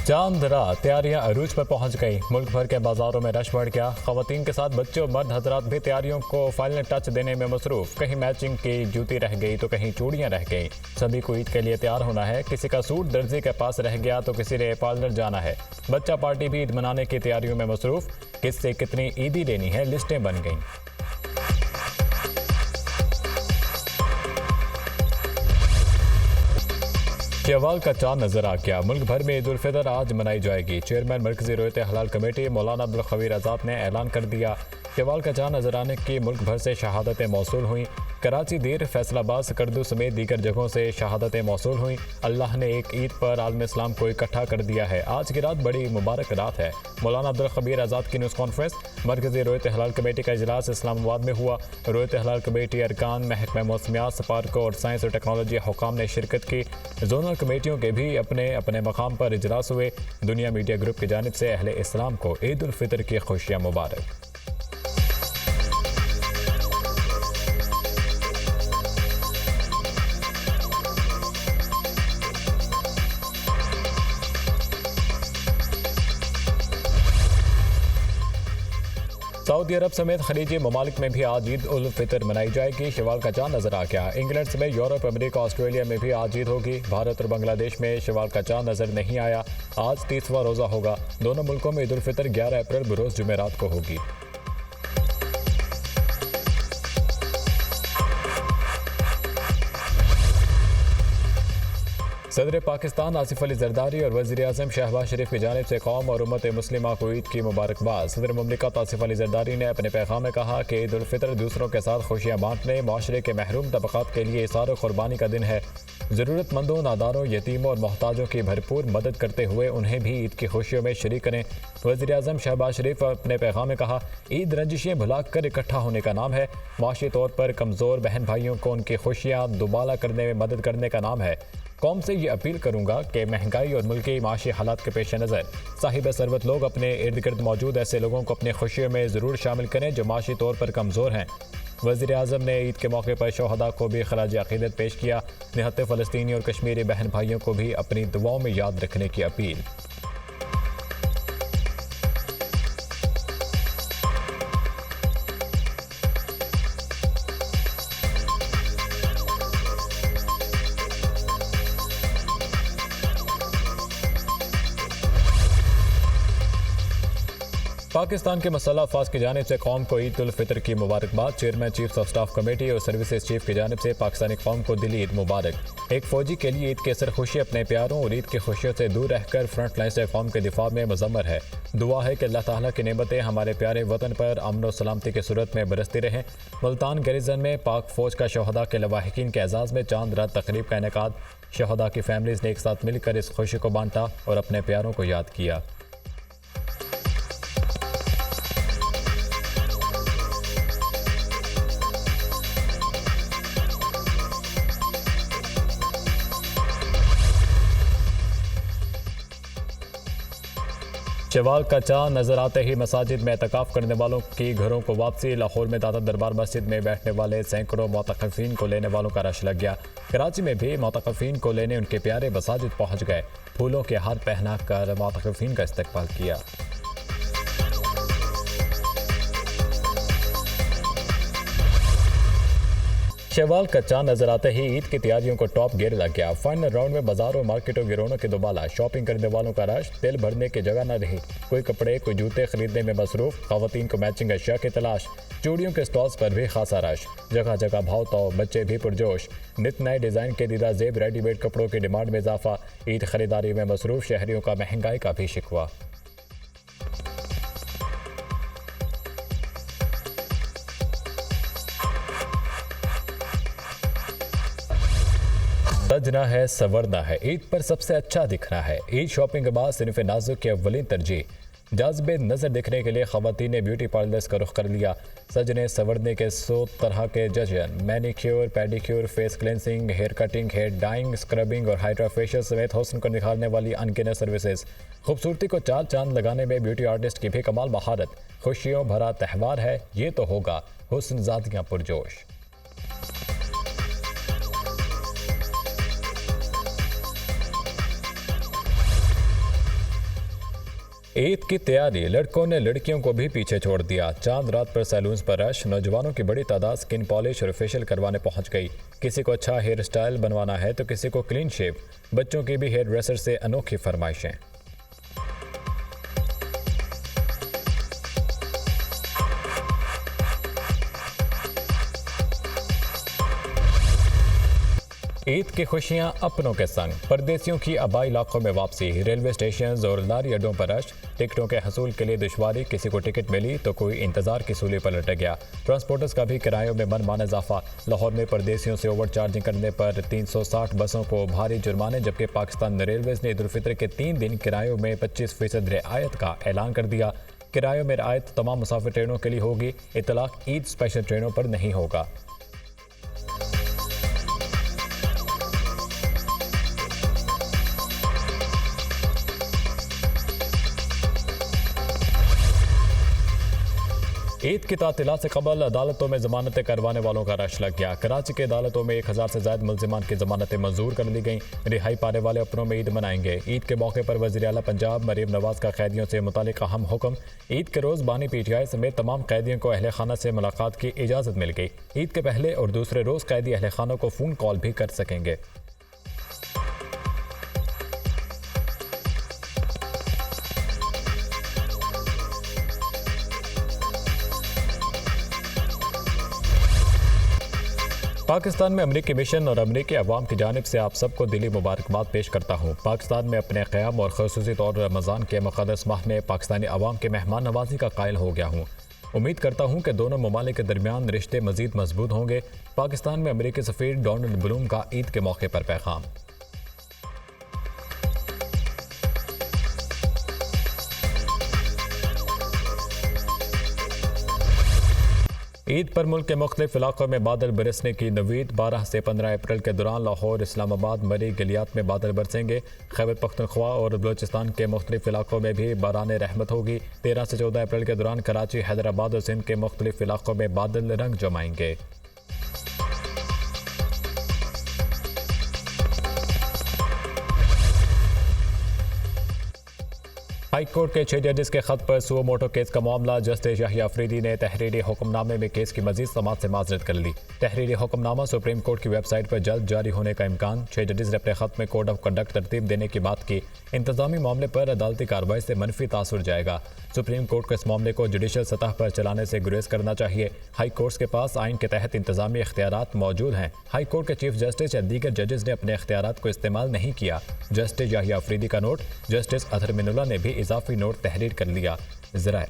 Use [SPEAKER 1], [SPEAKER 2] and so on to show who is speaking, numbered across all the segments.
[SPEAKER 1] चांद रात तैयारियां अरूज पर पहुंच गई। मुल्क भर के बाजारों में रश बढ़ गया। खवातीन के साथ बच्चे और मर्द हजरात भी तैयारियों को फाइनल टच देने में मसरूफ। कहीं मैचिंग की जूती रह गई तो कहीं चूड़ियां रह गई। सभी को ईद के लिए तैयार होना है। किसी का सूट दर्जी के पास रह गया तो किसी ने पार्लर जाना है। बच्चा पार्टी भी ईद मनाने की तैयारियों में मसरूफ। किससे कितनी ईदी लेनी है, लिस्टें बन गईं। शवाल का चांद नजर आ गया। मुल्क भर में ईद उल फितर आज मनाई जाएगी। चेयरमैन मरकजी रोयत हलाल कमेटी मौलाना अब्दुल खबीर आज़ाद ने ऐलान कर दिया। शवाल का चांद नजर आने की मुल्क भर से शहादतें मौसूल हुई। कराची, दीर, फैसलाबाद, सकर्दू समेत दीगर जगहों से शहादतें मौसूल हुई। अल्लाह ने एक ईद पर आलम इस्लाम को इकट्ठा कर दिया है। आज की रात बड़ी मुबारक रात है। मौलाना अब्दुल खबीर आज़ाद की न्यूज़ कॉन्फ्रेंस। मरकजी रोयत हलाल कमेटी का इजलास इस्लामाबाद में हुआ। रोयत हलाल कमेटी अरकान, महकमा मौसमियात, सपार्को और साइंस और टेक्नोलॉजी हुकाम ने शिरकत की। जोनल कमेटियों के भी अपने अपने मकाम पर इजलास हुए। दुनिया मीडिया ग्रुप की जानिब से अहले इस्लाम को ईद उल फितर की खुशियाँ मुबारक। सऊदी अरब समेत खलीजी ममालिक में भी आज ईद उल फितर मनाई जाएगी। शवाल का चांद नजर आ गया। इंग्लैंड समेत यूरोप, अमेरिका, ऑस्ट्रेलिया में भी आज ईद होगी। भारत और बांग्लादेश में शवाल का चांद नजर नहीं आया। आज 30वां रोज़ा होगा। दोनों मुल्कों में ईद उल फितर 11 अप्रैल बरोज़ जुमेरात को होगी। सदर पाकिस्तान आसिफ अली जरदारी और वज़ीर आज़म शहबाज शरीफ की जानिब से कौम और उम्मत मुस्लिमा को ईद की मुबारकबाद। सदर मुमलिकत आसिफ अली जरदारी ने अपने पैगाम में कहा कि ईद उल फितर दूसरों के साथ खुशियाँ बांटने, माशरे के महरूम तबक़ात के लिए इसार कुर्बानी का दिन है। ज़रूरतमंदों, नादारों, यतीमों और मोहताजों की भरपूर मदद करते हुए उन्हें भी ईद की खुशियों में शरीक करें। वज़ीर आज़म शहबाज शरीफ अपने पैगाम में कहा, ईद रंजिशें भुला कर इकट्ठा होने का नाम है। माशी तौर पर कमज़ोर बहन भाइयों को उनकी खुशियाँ दुबाला करने में मदद करने का नाम है। कौम से ये अपील करूंगा कि महंगाई और मुल्की माशी हालात के पेश नज़र साहिब सरवत लोग अपने इर्द गिर्द मौजूद ऐसे लोगों को अपनी खुशियों में ज़रूर शामिल करें जो माशी तौर पर कमज़ोर हैं। वज़ीर आज़म ने ईद के मौके पर शोहदा को भी खराज अक़ीदत पेश किया। निहत्ते फ़लस्तीनी और कश्मीरी बहन भाइयों को भी अपनी दुआओं में याद रखने की अपील। पाकिस्तान के मसल्ह अफवाज की जानिब से कौम को ईद उल फितर की मुबारकबाद। Chairman chief of staff committee और सर्विसेज चीफ की जानिब से पाकिस्तानी कौम को दिली ईद मुबारक। एक फौजी के लिए ईद की सरखुशी अपने प्यारों और ईद की खुशियों से दूर रहकर फ्रंट लाइन से कौम के दिफा में मुजम्मर है। दुआ है कि अल्लाह ताला की नेमतें हमारे प्यारे वतन पर अमन और सलामती की सूरत में बरसती रहें। मुल्तान गैरिजन में पाक फौज का शोहदा के लवाहिकीन के एजाज़ में चांद रात तकरीब का इनेकाद। शोहदा की फैमिलीज ने एक साथ मिलकर इस खुशी को बांटा और अपने प्यारों को याद किया। शवाल का चांद नजर आते ही मसाजिद में एतकाफ करने वालों की घरों को वापसी। लाहौर में दाता दरबार मस्जिद में बैठने वाले सैकड़ों मोतकफीन को लेने वालों का रश लग गया। कराची में भी मोतकफीन को लेने उनके प्यारे मसाजिद पहुंच गए। फूलों के हार पहना कर मोतकफीन का इस्तकबाल किया। शवाल का चांद नजर आते ही ईद की तैयारियों को टॉप गियर लग गया। फाइनल राउंड में बाजारों, मार्केटों, गिरोनों के दुबाला। शॉपिंग करने वालों का रश, दिल भरने की जगह न रही। कोई कपड़े, कोई जूते खरीदने में मसरूफ। खवातीन को मैचिंग अशिया की तलाश। चूड़ियों के स्टॉल्स पर भी खासा रश। जगह जगह भाव तो बच्चे भी पुरजोश। नित नए डिज़ाइन के दीदा जेब, रेडीमेड कपड़ों की डिमांड में इजाफा। ईद खरीदारी में मसरूफ शहरियों का महंगाई का भी शिकवा। सजना है, संवरना है, ईद पर सबसे अच्छा दिखना है। ईद शॉपिंग के बाद सिर्फ नाजुक की अव्वलीन तरजीह। जाज़बे नज़र दिखने के लिए खवातीन ने ब्यूटी पार्लर्स का रुख कर लिया। सजने संवरने के 100 तरह के जश्न। Manicure, pedicure, face cleansing, hair cutting, hair dyeing, scrubbing और हाइड्रा फेशियल समेत हुस्न को निखारने वाली अनगिनत सर्विसेज। खूबसूरती को चार चांद लगाने में ब्यूटी आर्टिस्ट की भी कमाल महारत। खुशियों भरा त्यौहार है, ये तो होगा हुस्न ज़ादियाँ पुरजोश। ईद की तैयारी, लड़कों ने लड़कियों को भी पीछे छोड़ दिया। चांद रात पर सैलून्स पर रश, नौजवानों की बड़ी तादाद स्किन पॉलिश और फेशियल करवाने पहुंच गई। किसी को अच्छा हेयर स्टाइल बनवाना है तो किसी को क्लीन शेव। बच्चों की भी हेयर ड्रेसर से अनोखी फरमाइशें। ईद की खुशियां अपनों के संग, परदेसियों की आबाई इलाकों में वापसी, रेलवे स्टेशन और लारी अड्डों पर रश। टिकटों के हसूल के लिए दुश्वारी, किसी को टिकट मिली तो कोई इंतजार की सूली पर लटक गया। ट्रांसपोर्टर्स का भी किरायों में मनमाना इजाफा। लाहौर में परदेसियों से ओवर चार्जिंग करने पर 360 बसों को भारी जुर्माने, जबकि पाकिस्तान रेलवेज ने ईद उल फितर के 3 दिन किरायों में 25% रियायत का ऐलान कर दिया। किरायों में रियायत तमाम मुसाफिर ट्रेनों के लिए होगी। इतलाक ईद स्पेशल ट्रेनों पर नहीं होगा। ईद की तातीलात से कबल अदालतों में जमानतें करवाने वालों का रश लग गया। कराची की अदालतों में 1000 से ज्यादा मुल्जिमान की जमानतें मंजूर कर ली गईं। रिहाई पाने वाले अपनों में ईद मनाएंगे। ईद के मौके पर वज़ीर आला पंजाब मरीम नवाज का कैदियों से मुतालिक अहम हुक्म। ईद के रोज़ बानी पीटीआई समेत तमाम कैदियों को अहले खाना से मुलाकात की इजाज़त मिल गई। ईद के पहले और दूसरे रोज़ कैदी अहले खानों को फ़ोन कॉल भी कर सकेंगे। पाकिस्तान में अमरीकी मिशन और अमरीकी अवाम की जानिब से आप सबको दिली मुबारकबाद पेश करता हूँ। पाकिस्तान में अपने क़याम और ख़ुसूसी तौर पर रमज़ान के मुक़द्दस माह में पाकिस्तानी अवाम के मेहमान नवाजी का कायल हो गया हूँ। उम्मीद करता हूँ कि दोनों ममालिक के दरमियान रिश्ते मज़ीद मजबूत होंगे। पाकिस्तान में अमरीकी सफ़ीर डोनाल्ड ब्लूम का ईद के मौके पर पैगाम। ईद पर मुल्क के मुख्तलिफ इलाकों में बादल बरसने की नवीद। 12 से 15 अप्रैल के दौरान लाहौर, इस्लामाबाद, मरी, गलियात में बादल बरसेंगे। खैबर पख्तूनख्वा और बलूचिस्तान के मुख्तलिफ इलाकों में भी बारान रहमत होगी। 13 से 14 अप्रैल के दौरान कराची, हैदराबाद और सिंध के मुख्तलिफ इलाकों में बादल रंग जमाएंगे। हाई कोर्ट के 6 जजेस के खत पर सुओ मोटो केस का मामला। जस्टिस याहिया अफरीदी ने तहरीरी हुक्मनामे में केस की मजीद समाअत से माजरत कर ली। तहरीरी हुक्मनामा सुप्रीम कोर्ट की वेबसाइट पर जल्द जारी होने का इम्कान। 6 जजेस ने अपने खत में कोड ऑफ कंडक्ट तरतीब देने की बात की। इंतजामी मामले पर अदालती कार्रवाई से मनफी तासुर जाएगा। सुप्रीम कोर्ट को इस मामले को जुडिशल सतह पर चलाने से गुरेज करना चाहिए। हाई कोर्ट के पास आइन के तहत इंतजामी इख्तियारात मौजूद हैं। हाई कोर्ट के चीफ जस्टिस या दीगर जजेस ने अपने इख्तियारात को इस्तेमाल नहीं किया। जस्टिस याहिया अफरीदी का नोट। जस्टिस अतहर मिनुल्लाह ने भी इजाफी नोट तहरीर कर लिया। ज़राए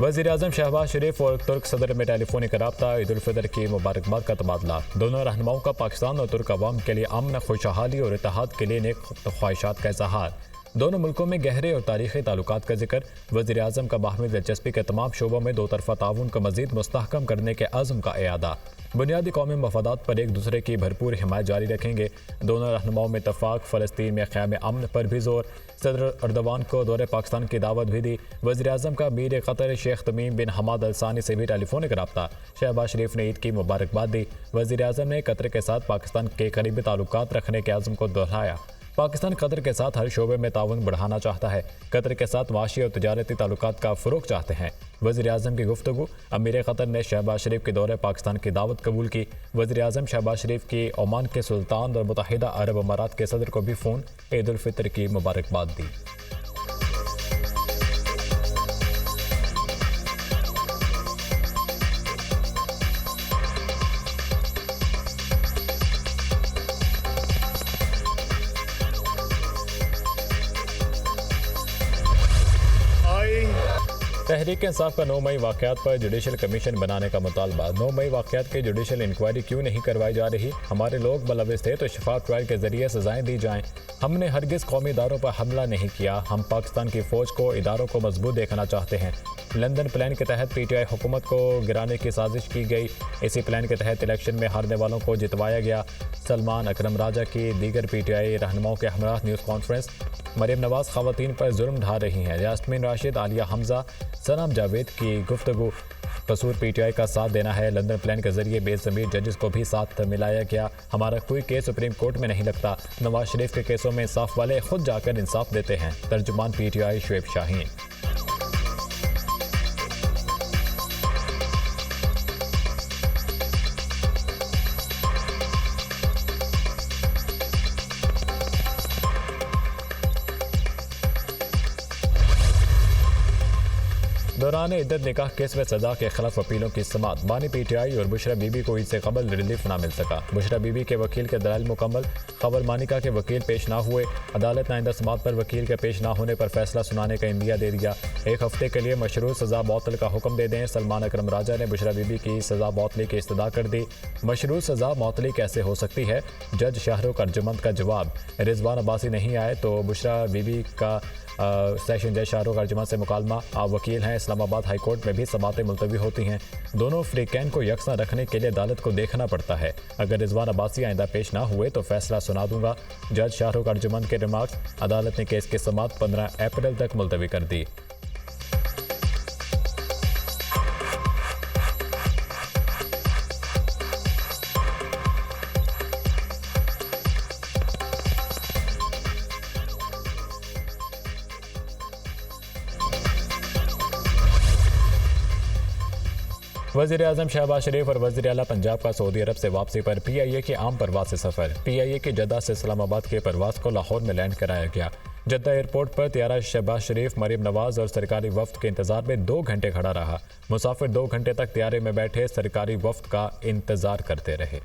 [SPEAKER 1] वज़ीर आज़म शहबाज शरीफ और तुर्क सदर में टेलीफोनिक रब्ता। ईद उल फितर की मुबारकबाद का तबादला। दोनों रहनुमाओं का पाकिस्तान और तुर्क अवाम के लिए अमन, खुशहाली और इत्तेहाद के लिए नेक ख्वाहिशात का इज़हार। दोनों मुल्कों में गहरे और तारीख़ी ताल्लुकात का जिक्र। वज़ीर आज़म का बाहमी दिलचस्पी के तमाम शोबों में दो तरफ़ा ताउन को मज़ीद मुस्तहकम करने के अज़्म का इयादा। बुनियादी कौमी मफादात पर एक दूसरे की भरपूर हिमायत जारी रखेंगे। दोनों रहनुमाओं में इत्तफ़ाक़। फ़लस्तीन में क़याम अमन पर भी जोर। सदर अर्दवान को दौरे पाकिस्तान की दावत भी दी। वज़ीर आज़म का मीर क़तर शेख तमीम बिन हमाद अल सानी से भी टेलीफोनिक रब्ता। शहबाज शरीफ ने ईद की मुबारकबाद दी। वज़ीर आज़म ने कतर के साथ पाकिस्तान के करीबी ताल्लुकात रखने के अज़्म को दोहराया। पाकिस्तान कतर के साथ हर शोबे में ताउन बढ़ाना चाहता है। कतर के साथ माशी और तजारती ताल्लुकात का फ़रोग़ चाहते हैं। वज़ीर आज़म की गुफ्तगू। अमीर क़तर ने शहबाज शरीफ के दौरे पाकिस्तान की दावत कबूल की। वज़ीर आज़म शहबाज शरीफ की ओमान के सुल्तान और मुत्तहिदा अरब अमारात के सदर को भी फ़ोन ईद उल फितर की मुबारकबाद दी। तहरीक इंसाफ का 9 मई वाक़यात पर जुडिशल कमीशन बनाने का मुतालबा। 9 मई वाक़यात की जुडिशल इंक्वायरी क्यों नहीं करवाई जा रही? हमारे लोग मुलविस थे तो शफाफ ट्रायल के जरिए सजाएं दी जाएं। हमने हरगिज़ कौमी इदारों पर हमला नहीं किया। हम पाकिस्तान की फ़ौज को, इदारों को मजबूत देखना चाहते हैं। लंदन प्लान के तहत पीटीआई हुकूमत को गिराने की साजिश की गई। इसी प्लान के तहत इलेक्शन में हारने वालों को जितवाया गया। सलमान अकरम राजा की दीगर पीटीआई रहनुमाओं के हमरा न्यूज़ कॉन्फ्रेंस। मरीम नवाज खवातीन पर जुल्म ढा रही हैं। यास्मीन राशिद, आलिया हमजा, सनम जावेद की गुफ्तगू। कसूर पीटीआई का साथ देना है। लंदन प्लान के जरिए बेज़मीर जजेस को भी साथ मिलाया गया। हमारा कोई केस सुप्रीम कोर्ट में नहीं लगता। नवाज शरीफ के केसों में इंसाफ वाले खुद जाकर इंसाफ देते हैं। तर्जुमान पीटीआई शुएब शाहीन। दौरान इद्दत निकाह केस में सजा के खिलाफ अपीलों की समाअत। बानी पीटीआई और बुशरा बीबी को ईद से कबल रिलीफ ना मिल सका। बुशरा बीबी के वकील के दलाइल मुकम्मल। खबर मानिका के वकील पेश ना हुए। अदालत ने आइंदा समाअत पर वकील के पेश ना होने पर फैसला सुनाने का इंदिया दे दिया। 1 हफ्ते के लिए मशरूत सजा मअतल का हुक्म दे दें। सलमान अकरम राजा ने बुशरा बीबी की सजा मअतली की इस्तदा कर दी। मशरूत सजा मअतली कैसे हो सकती है? जज शाहरुख अर्जुमंद का जवाब। रिजवान अब्बासी नहीं आए तो बुशरा बीबी का सेशन जज शाहरुख अर्जुमंद से मुकालमा। आप वकील हैं। इस्लामाबाद हाई कोर्ट में भी समातें मुलतवी होती हैं। दोनों फ्रीकैन को यकसा रखने के लिए अदालत को देखना पड़ता है। अगर रिजवान अब्बासी आइंदा पेश ना हुए तो फैसला सुना दूंगा। जज शाहरुख अर्जुमंद के रिमार्क्स। अदालत ने केस की समाअत 15 अप्रैल तक मुलतवी कर दी। वज़ीर-ए-आज़म शहबाज शरीफ और वज़ीर आला पंजाब का सऊदी अरब से वापसी पर PIA की आम परवाज से सफ़र। PIA की जद्दा से इस्लामाबाद के परवाज को लाहौर में लैंड कराया गया। जद्दा एयरपोर्ट पर त्यारा शहबाज शरीफ, मरीम नवाज और सरकारी वफ्द के इंतजार में 2 घंटे खड़ा रहा। मुसाफिर 2 घंटे तक त्यारे में बैठे सरकारी वफ्द का इंतजार करते रहे।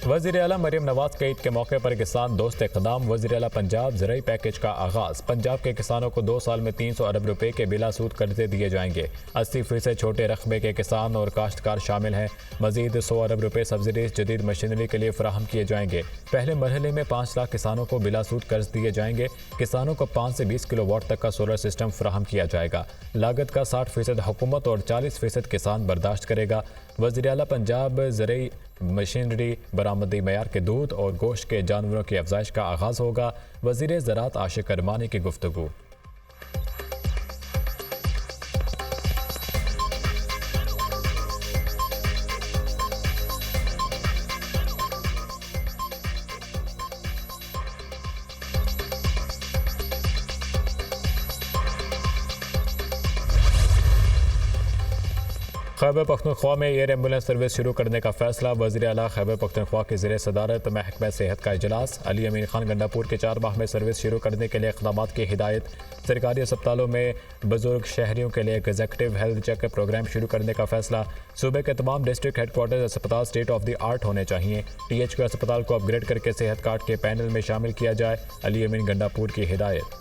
[SPEAKER 1] वज़ीर आला मरीम नवाज के ईद के मौके पर किसान दोस्त इक़दाम। वज़ीर आला पंजाब ज़राई पैकेज का आगाज़। पंजाब के किसानों को 2 साल में 300 अरब रुपए के बिला सूद कर्जे दिए जाएंगे। 80% छोटे रकबे के किसान और काश्तकार शामिल हैं। मजीद 100 अरब रुपए सब्सिडीज जदीद मशीनरी के लिए फराहम किए जाएंगे। पहले मरहले में 5 लाख किसानों को बिला सूद कर्ज दिए जाएंगे। किसानों को 5 से 20 किलोवाट तक का सोलर सिस्टम फराहम किया जाएगा। लागत का 60% हुकूमत और 40% किसान बर्दाश्त करेगा। वज़ीर आला पंजाब ज़राई मशीनरी, बरामदी मयार के दूध और गोश्त के जानवरों की अफजाइश का आगाज़ होगा। वज़ीर ज़राअत आशिक अरमानी की गुफ्तगू। खैबर पख्तूनख्वा में एयर एम्बुलेंस सर्विस शुरू करने का फैसला। वज़ीर आला खैबर पख्तूनख्वा के ज़ेर सदारत महकमा सेहत का इजलास। अली अमीन खान गंडापुर के 4 माह में सर्विस शुरू करने के लिए इक़दामात की हिदायत। सरकारी अस्पतालों में बुजुर्ग शहरियों के लिए एग्जेक्टिव हेल्थ चेकअप प्रोग्राम शुरू करने का फैसला। सूबे के तमाम डिस्ट्रिक्ट हेडक्वार्टर अस्पताल स्टेट ऑफ द आर्ट होने चाहिए। THQ अस्पताल को अपग्रेड करके सेहत कार्ड के पैनल में शामिल किया जाए। अली अमीन गंडापुर की हिदायत।